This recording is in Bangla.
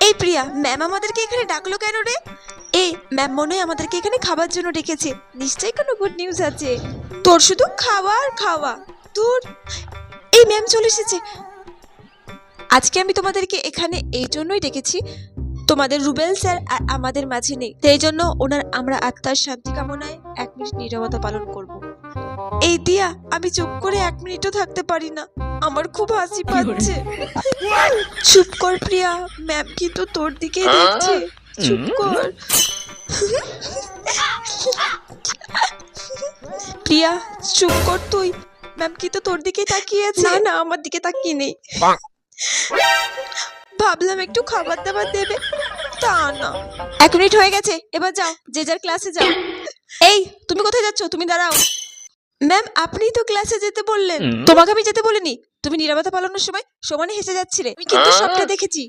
এই প্রিয়া, ম্যাম আমাদেরকে এখানে ডাকলো কেন রে? এই ম্যাম মনে হয় আমাদেরকে এখানে খাবার জন্য ডেকেছে। নিশ্চয়ই কোনো গুড নিউজ আছে। তোর শুধু খাওয়া আর খাওয়া। তোর এই ম্যাম চলে এসেছে। আজকে আমি তোমাদেরকে এখানে এই জন্যই ডেকেছি, তোমাদের রুবেল স্যার আর আমাদের মাঝে নেই, সেই জন্য আমরা আত্মার শান্তি কামনায় 1 মিনিট নীরবতা পালন করব। এই দিয়া, আমি চুপ করে 1 মিনিটও থাকতে পারি না, আমার খুব হাসি পাচ্ছে। চুপ কর প্রিয়া, ম্যাম কিন্তু তোর দিকেই দেখছে। চুপ কর। প্রিয়া চুপ কর তুই, ম্যাম কিন্তু তোর দিকেই তাকিয়ে আছে। না না, আমার দিকে তাকিয়ে নেই। ভাবলাম একটু খাবার দাবার দেবে, তা না। 1 মিনিট হয়ে গেছে, এবার যাও, যে যার ক্লাসে যাও। এই তুমি কোথায় যাচ্ছ? তুমি দাঁড়াও। ম্যাম আপনিই তো ক্লাসে যেতে বললেন। তোমাকে আমি যেতে বলিনি। তুমি নীরবতা পালনের সময় সমানে হেসে যাচ্ছিলে, আমি কিন্তু সবটা দেখেছি।